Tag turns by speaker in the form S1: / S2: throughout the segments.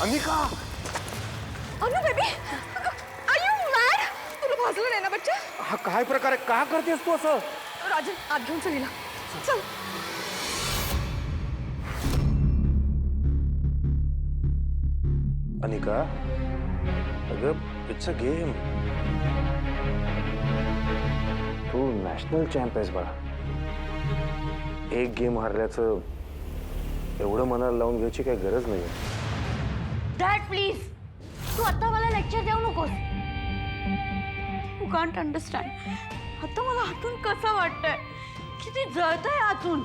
S1: अनिका,
S2: अनु baby, R you mad? तुला भाजलं नाही ना बच्चा?
S1: हा काय प्रकार आहे? का करतेस तू असं?
S2: राजन आत घेऊन चल हिला. चल.
S1: अनिका, अगं इट्स अ गेम. तू नॅशनल चॅम्प आहेस बाळा. एक गेम हारल्याचं एवढं मनाला लावून घ्यायची काही गरज नाही.
S3: डॅड प्लीज, तू आता मला लेक्चर देऊ नकोस. You can't understand. आता मला आतून कसं वाटतंय, किती जळतंय आतून.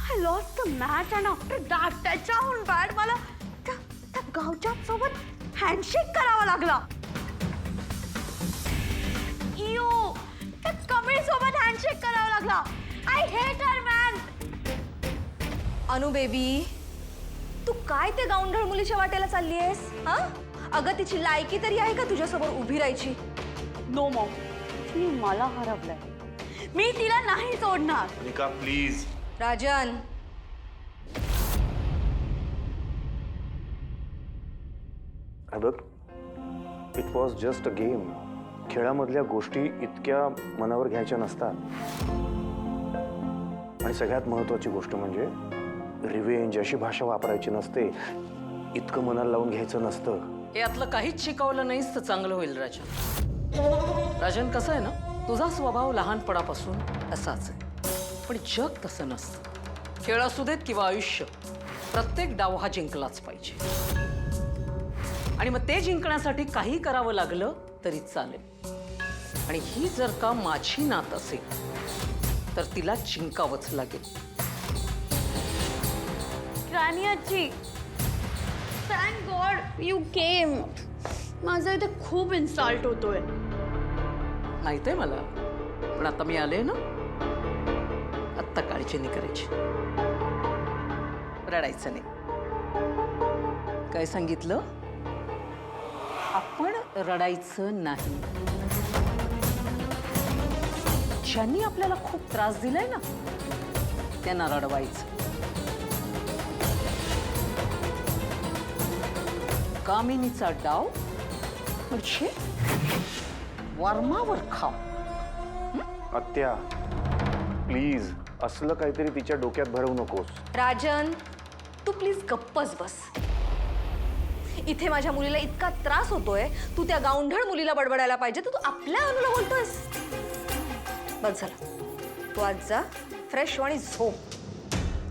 S3: I lost the match and after that त्याच्याहून बॅड मला त्या गावच्या सोबत हँडशेक करावा लागला. यू त्या कमळी सोबत हँडशेक करावा लागला. I hate her man.
S2: अनु बेबी, तू काय ते गावंढळ मुलीच्या वाटेला चालली आहेस? हा, अगं तिची लायकी तरी आहे का तुझ्यासमोर उभी राहायची?
S3: नो मॉम, ती मला हरवलंय. मी तिला नाही सोडणार.
S1: अनिका प्लीज.
S2: राजन,
S1: बघ, it was just a game. खेळामधल्या गोष्टी इतक्या मनावर घ्यायच्या नसतात. आणि सगळ्यात महत्वाची गोष्ट म्हणजे रिवेंज अशी भाषा वापरायची नसते. इतकं मनाला लावून घ्यायचं नसतं.
S4: हे यातलं काहीच शिकवलं नाहीस तर चांगलं होईल राजन. राजन, कसं आहे ना, तुझा स्वभाव लहानपणापासून असाच आहे. पण जग तसं नसतं. खेळ असू देत किंवा आयुष्य, प्रत्येक डाव हा जिंकलाच पाहिजे. आणि मग ते जिंकण्यासाठी काही करावं लागलं तरी चालेल. आणि ही जर का माझी नात असेल तर तिला जिंकावंच लागेल.
S3: राणी आजी, थँक गॉड यू केम. माझा इथे खूप इन्सल्ट होतोय.
S4: माहितीये मला, पण आता मी आले ना, आत्ता काळजी नाही करायची. रडायचं नाही. काय सांगितलं? आपण रडायचं नाही. ज्यांनी आपल्याला खूप त्रास दिलाय ना, त्यांना रडवायचं. कामिनीचा डाव म्हणजे वर्मावर खाव.
S1: आत्या प्लीज, असलं काहीतरी तिच्या डोक्यात भरवू नकोस.
S2: राजन, तू प्लीज गप्पच बस. इथे माझ्या मुलीला इतका त्रास होतोय, तू त्या गावंढळ मुलीला बडबडायला पाहिजे, तर तू आपल्या अनुला बोलतोयस. बस झालं, तू आज जा, फ्रेश हो आणि झोप.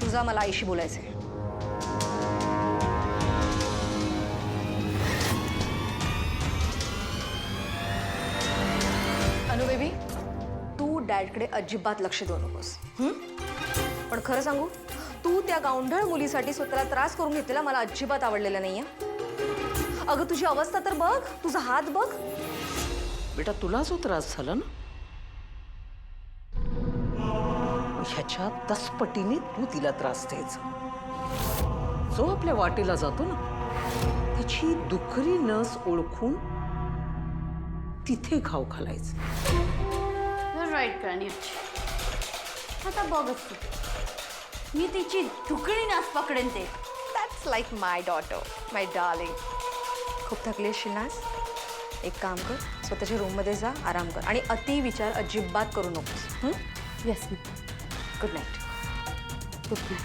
S2: तुझा मला आईशी बोलायचंय. अनु बेबी, तू डॅडकडे अजिबात लक्ष देऊ नकोस. पण खरं सांगू, तू त्या गावंढळ मुलीसाठी स्वतःला त्रास करून घेतलेला मला अजिबात आवडलेला नाहीये. अगं तुझी अवस्था तर बघ, तुझा हात बघ.
S4: बेटा, तुला जो त्रास झाला ना, ह्याच्या 10 पटीने तू तिला त्रास द्यायचा. जो आपल्या वाटेला जातो ना, त्याची दुखरी नस ओळखून तिथे घाव घालायचं.
S3: राईट राणी आजी. आता बघच तू, मी तिची दुकडी नास पकडेन ते.
S2: That's like my daughter, my darling. खूप थकली असशील नास? एक काम कर, स्वतःच्या रूममध्ये जा, आराम कर आणि अति विचार अजिबात करू नकोस.
S3: Yes.
S2: Good night.
S3: Good night.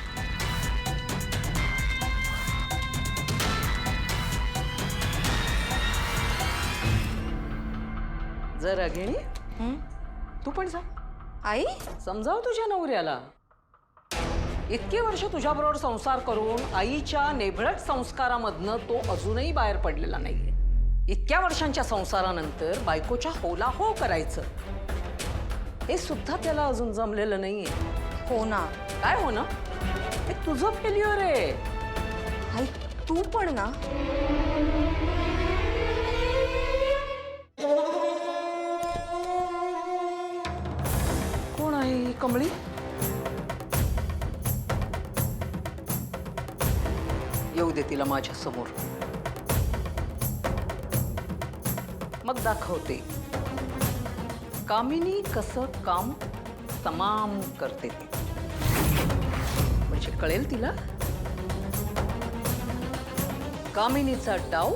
S4: जर अगिणी, तू पण जा.
S2: आई,
S4: समजाव तुझ्या नवऱ्याला. इतके वर्ष तुझ्याबरोबर संसार करून आईच्या नेभळट संस्कारामधनं तो अजूनही बाहेर पडलेला नाहीये. इतक्या वर्षांच्या संसारानंतर बायकोच्या होला हो करायचं, हे सुद्धा त्याला अजून जमलेलं नाहीये.
S2: हो ना.
S4: काय हो ना? हे तुझं फेल्युअर आहे.
S2: आई, तू पण ना.
S4: कोण आहे ही कमळी? येऊ दे तिला माझ्या समोर, मग दाखवते कामिनी कसं काम तमाम करते ते. म्हणजे कळेल तिला कामिनीचा डाव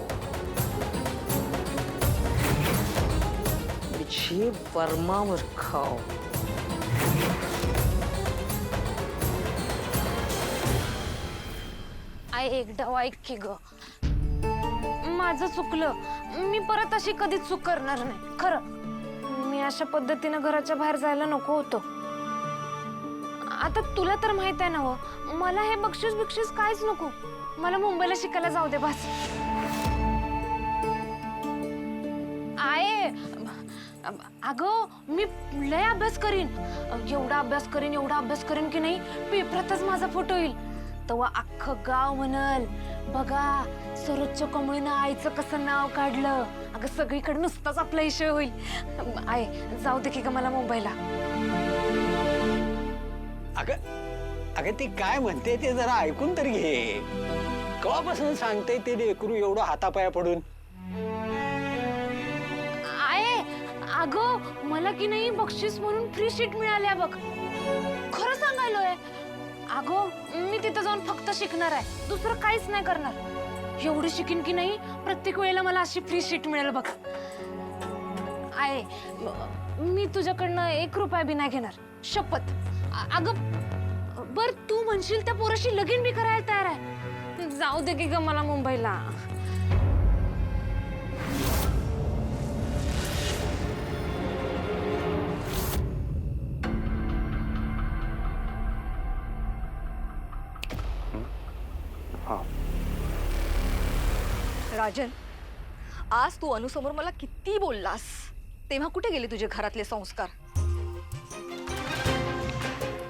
S4: विजय वर्मावर खाव.
S3: आई एक डाव ऐक की ग. माझं चुकलं. मी परत अशी कधीच चूक करणार नाही खरं. मी अशा पद्धतीनं घराच्या बाहेर जायला नको होतं. आता तुला तर माहित आहे ना व, मला हे बक्षीस काहीच नको. मला मुंबईला शिकायला जाऊ दे बस. आहे अगं मी लय अभ्यास करीन. एवढा अभ्यास करीन की नाही पेपरातच माझा फोटो येईल. तेव्हा अख्खं गाव म्हणल बघा सरोजच्या कमळीनं आईचं कसं नाव काढलं. अगं सगळीकडे नुसताच आपला विषय होईल. आहे जाऊ दे की ग मला मुंबईला.
S5: अगं ती काय म्हणते ते जरा ऐकून तरी घे. केव्हापासून सांगते ते लेकरू एवढं हातापाया पडून.
S3: आहे अगं मला की नाही बक्षीस म्हणून फ्री सीट मिळाल्या बघ. खरं सांगायलोय. अगं मी तिथं जाऊन फक्त शिकणार आहे, दुसरं काहीच नाही करणार. एवढी शिकीन की नाही प्रत्येक वेळेला मला अशी फ्री सीट मिळेल बघ. आहे मी तुझ्याकडनं 1 रुपया बी नाही घेणार शपथ. अगं बर तू म्हणशील त्या पोराशी लगीन बी करायला तयार आहे. जाऊ दे की ग मला मुंबईला.
S2: राजन, आज तू अनुसमोर मला किती बोललास, तेव्हा कुठे गेले तुझे घरातले संस्कार?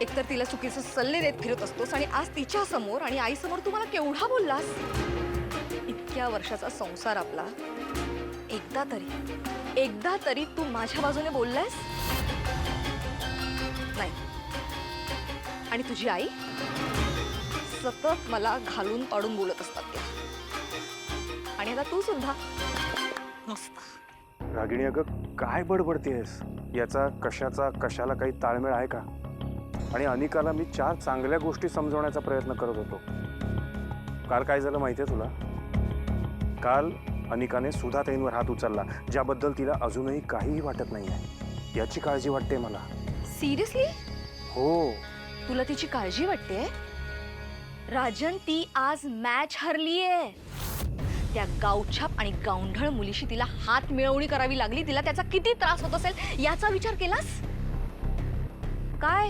S2: एकतर तिला चुकीचे सल्ले देत फिरत असतोस आणि आज तिच्या समोर आणि आई समोर तू मला केवढा बोललास. इतक्या वर्षाचा संसार आपला, एकदा तरी तू माझ्या बाजूने बोललास नाही. आणि तुझी आई सतत मला घालून पाडून बोलत असतात त्या. आणि आता तू सुद्धा मस्त.
S1: रागिणी अगं काय बडबडतेस? याचा कशाला काही ताळमेळ आहे का? आणि अनिकाला मी 4 चांगल्या गोष्टी समजवण्याचा प्रयत्न करत होतो. काल काय झालं माहितीये तुला? काल अनिकाने सुधाताईंवर हात उचलला, ज्याबद्दल तिला अजूनही काहीही वाटत नाहीये. याची काळजी वाटते मला.
S2: सिरियसली?
S1: हो.
S2: तुला तिची काळजी वाटते? राजन, ती आज मॅच हरलीये. त्या गावछाप आणि गावंढळ मुलीशी तिला हात मिळवणी करावी लागली. तिला त्याचा किती त्रास होत असेल याचा विचार केलास? काय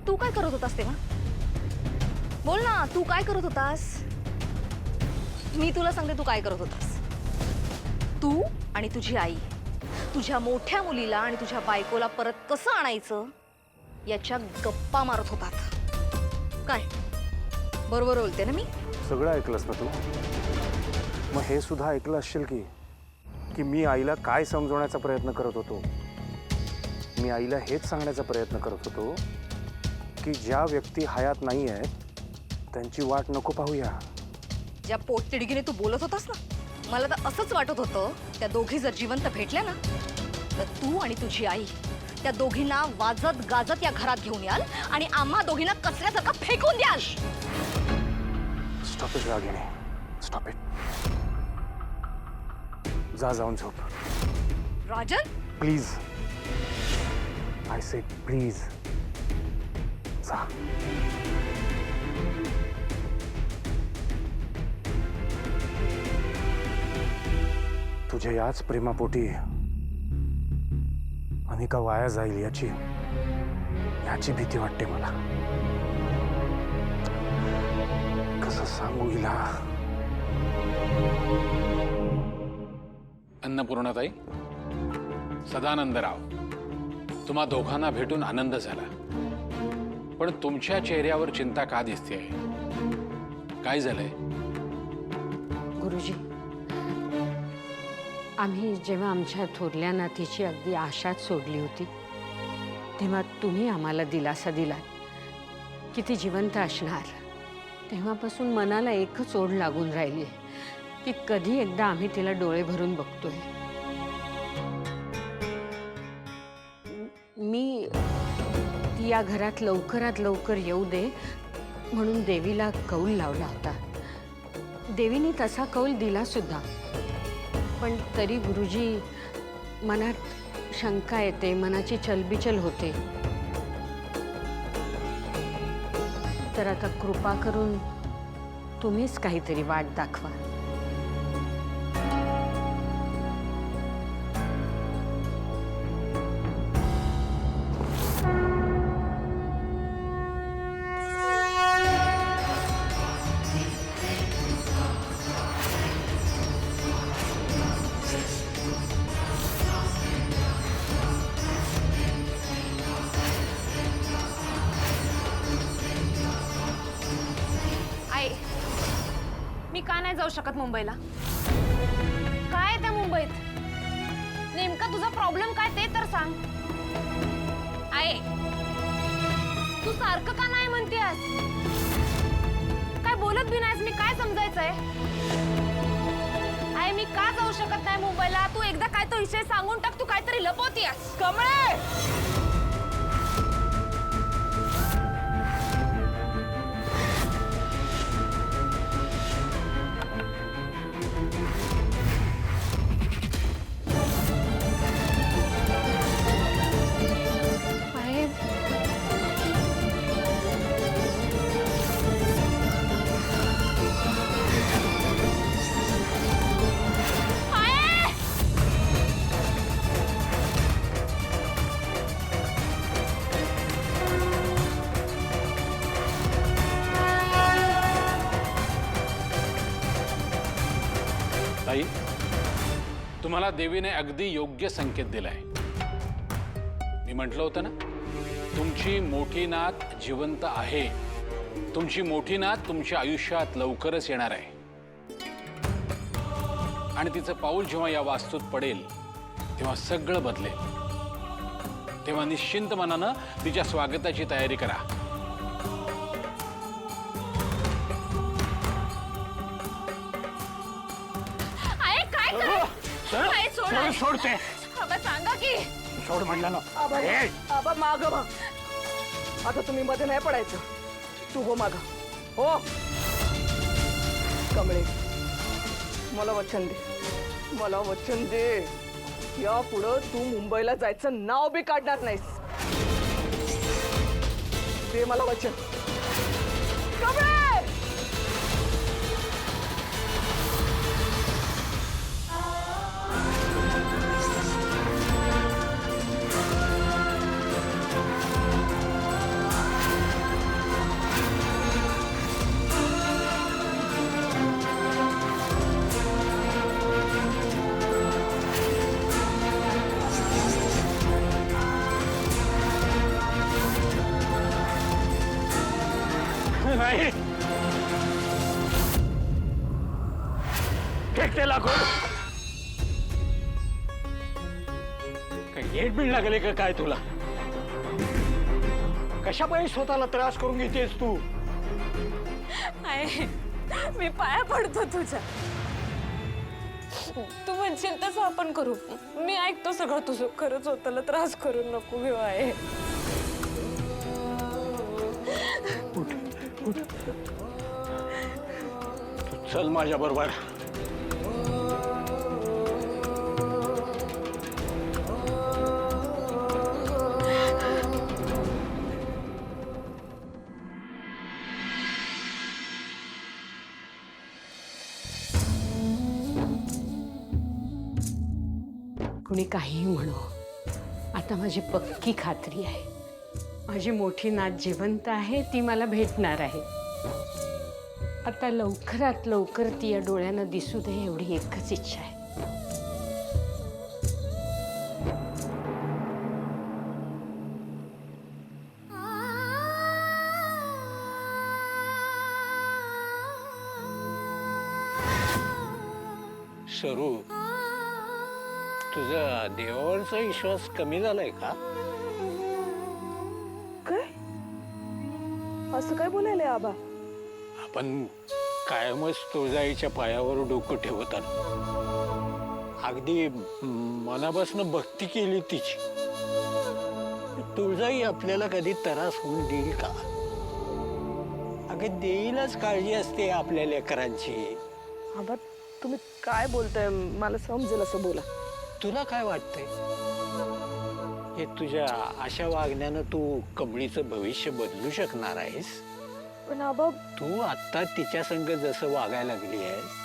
S2: तू काय करत होतास तेव्हा? बोल ना, तू काय करत होतास? मी तुला सांगते तू काय करत होतास. तू आणि तुझी आई तुझ्या मोठ्या मुलीला आणि तुझ्या बायकोला परत कसं आणायचं याच्या गप्पा मारत होतात. काय बरोबर बोलते ना मी?
S1: सगळं ऐकलंस ना तू? मग हे सुद्धा ऐकलं असशील की मी आईला काय समजवण्याचा प्रयत्न करत होतो. मी आईला हेच सांगण्याचा प्रयत्न करत होतो की ज्या व्यक्ती हयात नाही आहेत त्यांची वाट नको पाहूया.
S2: ज्या पोटतिडकीने तू बोलत होतास ना, मला तर असंच वाटत होतं त्या दोघी जर जिवंत भेटल्या ना तर तू आणि तुझी आई त्या दोघींना वाजत गाजत या घरात घेऊन याल आणि आम्हा दोघींना कचऱ्यासारखं फेकून द्याल.
S1: Stop it Ragini, stop it. जा जाऊन झोप.
S2: Rajan
S1: please, I say please जा. तुझ्या याच प्रेमापोटी अनिका वाया जाईल याची भीती वाटते मला. कसं सांगू हिला?
S6: अन्नपूर्णाताई, सदानंदराव, तुम्हा दोघांना भेटून आनंद झाला. पण तुमच्या चेहऱ्यावर चिंता का दिसते? काय झालंय?
S7: गुरुजी, आम्ही जेव्हा आमच्या थोरल्या नातीची अगदी आशाच सोडली होती तेव्हा तुम्ही आम्हाला दिलासा दिला की ती जिवंत असणार. तेव्हापासून मनाला एकच ओढ लागून राहिली की कधी एकदा आम्ही तिला डोळे भरून बघतोय. मी ती या घरात लवकरात लवकर येऊ दे म्हणून देवीला कौल लावला होता. देवीने तसा कौल दिला सुद्धा, पण तरी गुरुजी मनात शंका येते, मनाची चलबिचल होते. तर आता कृपा करून तुम्हीच काहीतरी वाट दाखवा.
S2: आई, मी का नाही जाऊ शकत मुंबईला? काय आहे त्या मुंबईत? नेमका तुझा प्रॉब्लेम काय ते तर सांग. आई, तू सारखं का नाही म्हणतेस? काय बोलत बी नाहीस, मी काय समजायचंय? आई, मी का जाऊ शकत नाही मुंबईला? तू एकदा काय तो विषय सांगून टाक. तू काहीतरी लपवतीयस.
S3: कमळे,
S6: ताई, तुम्हाला देवीने अगदी योग्य संकेत दिलाय. मी म्हटलं होतं ना, तुमची मोठी नात जिवंत आहे. तुमची मोठी नात तुमच्या आयुष्यात लवकरच येणार आहे. आणि तिचं पाऊल जेव्हा या वास्तूत पडेल तेव्हा सगळं बदलेल. तेव्हा निश्चिंत मनानं तिच्या स्वागताची तयारी करा.
S2: आई, काय कर? आई, सोड आई.
S5: सोडते
S2: बाबा, सांगा की.
S5: सोड म्हणलं ना.
S8: आबा माग बघ. आता तुम्ही मध्ये नाही पडायचं. तू हो माग. हो कमळे, मला वचन दे. मला वचन दे, या पुढं तू मुंबईला जायचं नाव बी काढणार नाहीस. दे मला वचन. कमळे,
S5: नाही फेकते लाकूड. काय येड बीड लागले का काय तुला? कशा पाहिजे स्वतःला त्रास करून घेतेस तू?
S3: आई, मी पाया पडतो तुझ्या. तू म्हणशील तसं आपण करू. मी ऐकतो सगळं तुझं. खरंच स्वतःला त्रास करून नको घेऊ आहे.
S5: चल माझ्या बरोबर.
S7: कुणी काहीही म्हणो, आता माझी पक्की खात्री आहे, माझी मोठी नात जिवंत आहे. ती मला भेटणार आहे. आता लवकरात लवकर ती या डोळ्यानं दिसू दे, एवढी एकच इच्छा आहे.
S5: सरू, तुझा देवावरचा विश्वास कमी झालाय का?
S8: काय असं काय बोलायलंय आबा?
S5: आपण कायमच तुळजाईच्या पायावर डोकं ठेवतात. अगदी मनापासून भक्ती केली तिची. तुळजाई आपल्याला कधी त्रास होऊन देईल का? अगं देईलच काळजी असते आपल्या लेकरांची.
S8: आबा तुम्ही काय बोलताय मला समजेल असं बोला.
S5: तुला काय वाटतंय हे तुझ्या अशा वागण्यानं तू कमळीचं भविष्य बदलू शकणार आहेस?
S8: पण आबा
S5: तू आता तिच्या संग जसं वागायला लागली आहेस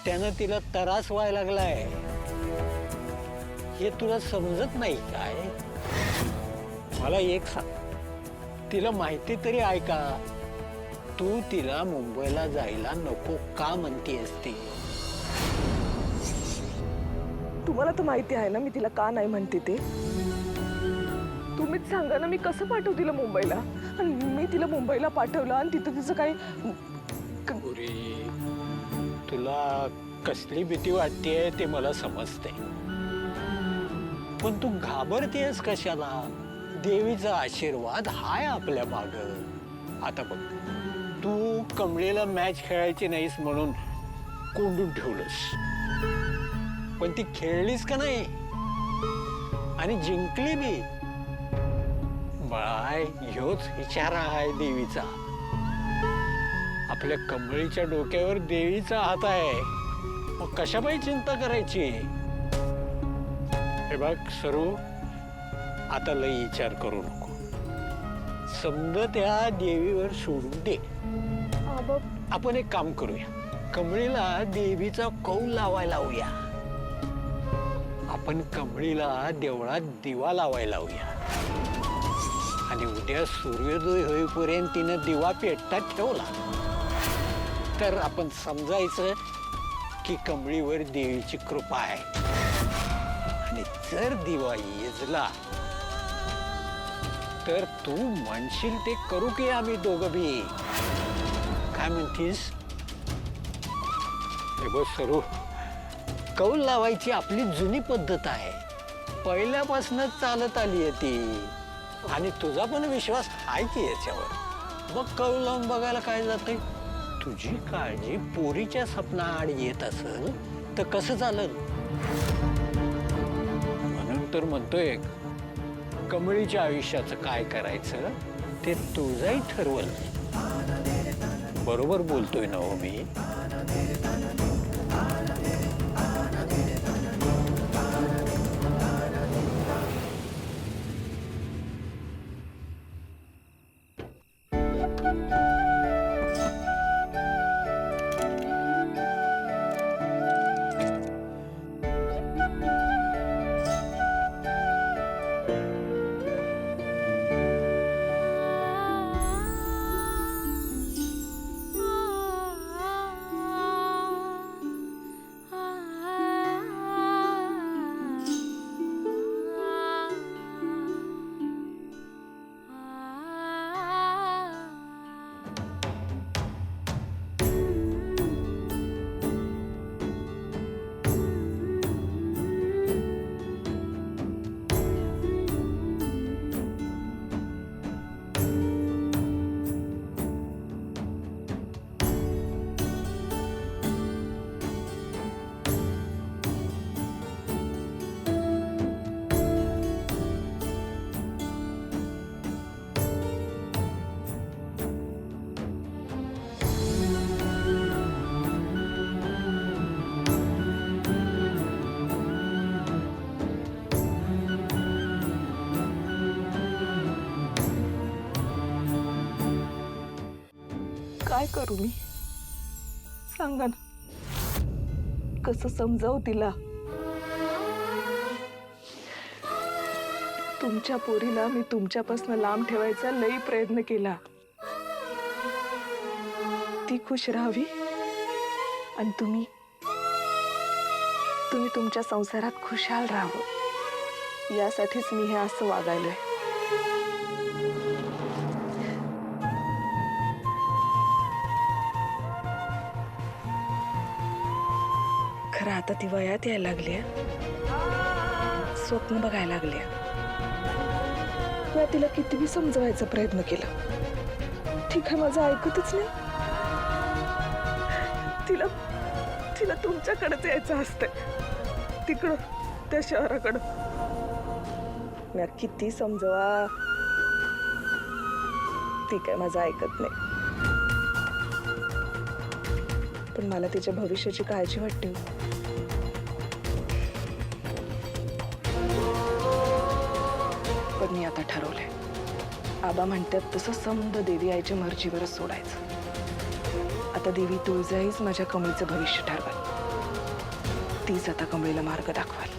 S5: त्यानं तिला त्रास व्हायला लागलाय. हे तुला समजत नाही काय? मला एक सांग, तिला माहिती तरी आहे का तू तिला मुंबईला जायला नको का म्हणतेस ती?
S8: तुम्हाला तर माहिती आहे ना मी तिला का नाही म्हणते ते. तुम्हीच सांगा ना मी कसं पाठवू तिला मुंबईला. आणि मी तिला मुंबईला पाठवलं आणि तिथं तिचं काही
S5: पुरी, तुला कसली भीती वाटतेय ते मला समजते, पण तू घाबरतेस कशाला? देवीचा आशीर्वाद हाय आपल्या माग. आता बघ, तू कमळेला मॅच खेळायची नाहीस म्हणून कोंडून ठेवलंस, पण ती खेळलीस का नाही आणि जिंकली बी. बाय, ह्योच विचार आहे देवीचा. आपल्या कमळीच्या डोक्यावर देवीचा हात आहे, मग कशाबाई चिंता करायची? हे बघ सरू, आता लई विचार करू नको. समजा त्या देवीवर सोडून दे.
S8: आबा
S5: आपण एक काम करूया, कमळीला देवीचा कौल लावायला लावूया. आपण कमळीला देवळात दिवा लावायला लावूया आणि उद्या सूर्योदय होईपर्यंत तिनं दिवा पेटतात ठेवला तर आपण समजायचं की कमळीवर देवीची कृपा आहे. आणि जर दिवा येजला तर तू म्हणशील ते करू की आम्ही दोघं बी. काय म्हणतीस? हे बघ सरू, कौल लावायची आपली जुनी पद्धत आहे, पहिल्यापासूनच चालत आली आहे ती. आणि तुझा पण विश्वास आहे की याच्यावर. मग कौल लावून बघायला काय जातंय? तुझी काळजी पोरीच्या सपनाआड येत असेल तर कसं चालेल? म्हणून तर म्हणतोय, कमळीच्या आयुष्याचं काय करायचं ते तुझंही ठरवल. बरोबर बोलतोय ना हो मी?
S8: काय करू मी सांगा ना. कसं समजावू तिला? तुमच्या पोरीला मी तुमच्यापासून लांब ठेवायचा लई प्रयत्न केला. ती खुश राहावी आणि तुम्ही तुमच्या संसारात खुशाल राहावं यासाठीच मी हे असं वागायलोय. खरं आता ती वयात यायला लागली, स्वप्न बघायला लागली. मी तिला कितीही समजवायचा प्रयत्न केला, ठीक आहे माझं ऐकतच नाही. तिला तिला तुमच्याकडेच यायचं असतंय, तिकडं त्या शहराकडं. मी किती समजवा ती काय माझं ऐकत नाही. पण मला तिच्या भविष्याची काळजी वाटते हो. पण मी आता ठरवलंय, आबा म्हणतात तसं समद देवी आईच्या मर्जीवरच सोडायचं. आता देवी तुळजाईच माझ्या कमळीचं भविष्य ठरवाल. तीच आता कमळीला मार्ग दाखवाल.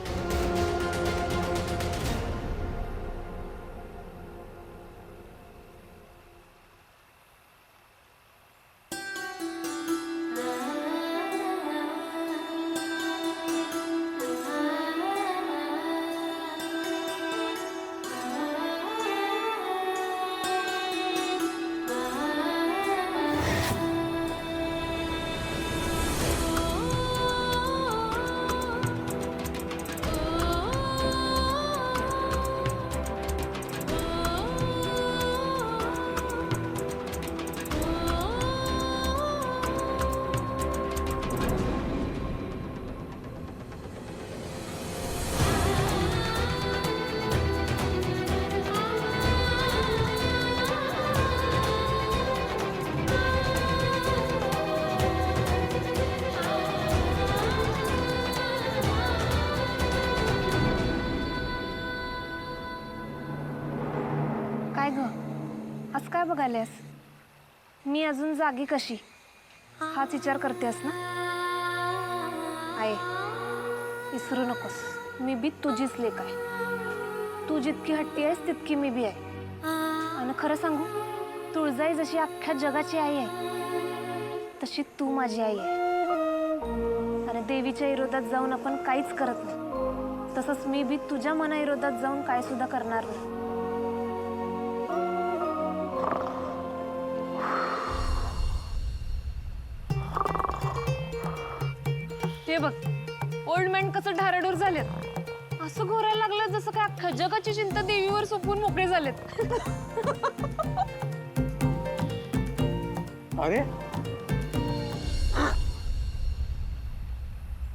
S9: काय ग आज काय बघायलास? मी अजून जागी कशी हाच विचार करतेस ना? आहे विसरू नकोस, मी बी तुझीच लेक आहे. तू जितकी हट्टी आहेस तितकी मी बी आहे. आणि खरं सांगू, तुळजाई जशी अख्ख्या जगाची आई आहे तशी तू माझी आई आहे. आणि देवीच्या विरोधात जाऊन आपण काहीच करत नाही, तसंच मी बी तुझ्या मनाविरोधात जाऊन काय सुद्धा करणार नाही. हे बघ, ओल्ड मॅन कसं ढाराडूर झालेत. असं घोरायला लागलं जसं काय अख्ख्या जगाची चिंता देवीवर सोपवून मोकळे झालेत.
S5: अरे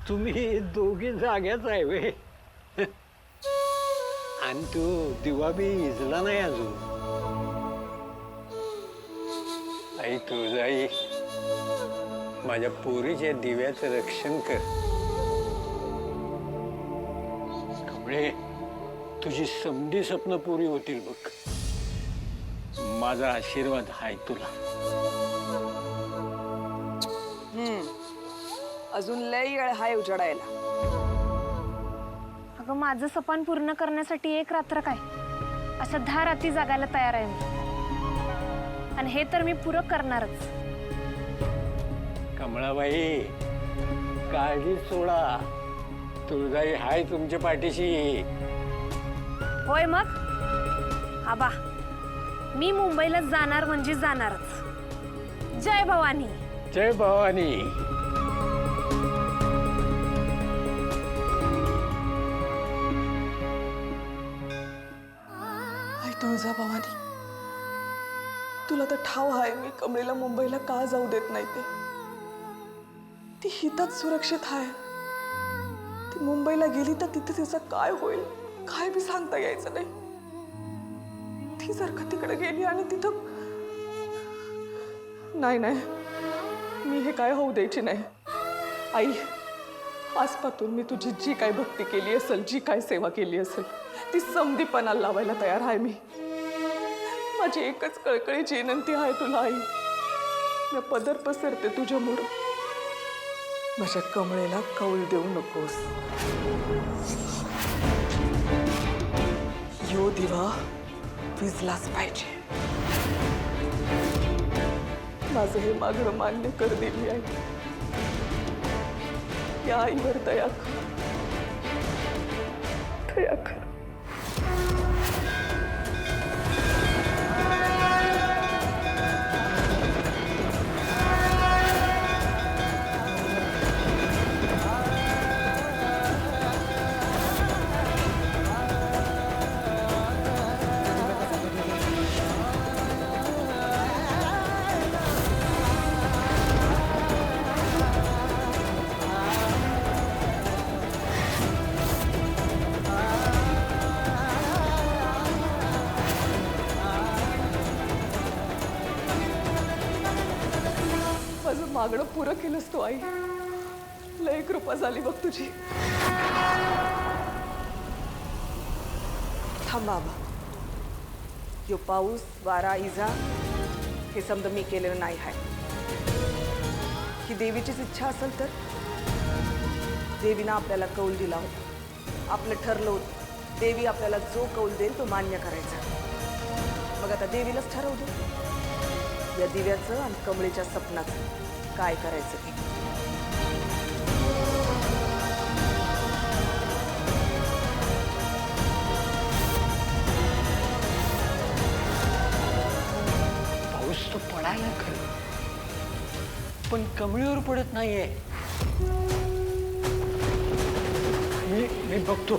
S5: तुम्ही दोघी जाग्याच आहे वे. आणि तू दिवा बी इजला नाही अजून. आई तुळजाई, माझ्या पोरीच्या दिव्याचं रक्षण कर. कमळे, तुझी समधी स्वप्न पुरी होतील बघ. माझा आशीर्वाद आहे तुला.
S8: अजून लय वेळ हाय उजडायला.
S9: अगं माझं सपन पूर्ण करण्यासाठी एक रात्र काय, अशा 10 रात्री जागायला तयार आहे मी. आणि हे तर मी पुरं करणारच.
S5: कमळाबाई, काळजी सोडा. तुळजाई हाय तुमच्या पाठीशी.
S9: होय मग आबा, मी मुंबईला जाणार म्हणजे जाणारच. जय भवानी.
S5: जय भवानी.
S8: आई तुळजा भवानी, तुला तर ठाव आहे मी कमळीला मुंबईला का जाऊ देत नाही ते. ती हिताच सुरक्षित आहे. ती मुंबईला गेली तर तिथे तिचं काय होईल काय बी सांगता यायचं नाही. ती जर का तिकडे गेली आणि तिथं नाही नाही, मी हे काय होऊ द्यायची नाही. आई, आजपासून मी तुझी जी काय भक्ती केली असेल, जी काय सेवा केली असेल, ती समधीपणाला लावायला तयार आहे मी. माझी एकच कळकळीची विनंती आहे तुला आई. मी पदर पसरते तुझ्यामुळं. माझ्या कमळेला कौल देऊ नकोस. यो दिवा विजलाच पाहिजे. माझं हे मागणं मान्य कर देवी आई. या आईवर दया कर, दया कर. मागणं पुरं केलंस तू आई. लय कृपा झाली बघ तुझी. थांबा आबा. यो पाऊस वारा इजा हे समजा मी केलेलं नाही आहे. ही देवीचीच इच्छा असेल तर देवीनं आपल्याला कौल दिला होता. आपलं ठरलं होतं देवी आपल्याला जो कौल देईल तो मान्य करायचा. मग आता देवीलाच ठरवू दे या दिव्याचं आणि कमळीच्या सपनाचं काय करायचं ते.
S5: पाऊस तो पडायला खरं, पण कमळीवर पडत नाहीये. मी बघतो.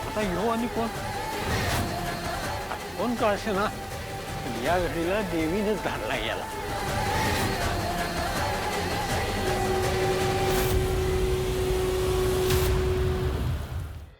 S5: आता ह्यो आणि कोण का असे ना, या घडीला देवीनेच धाडला याला.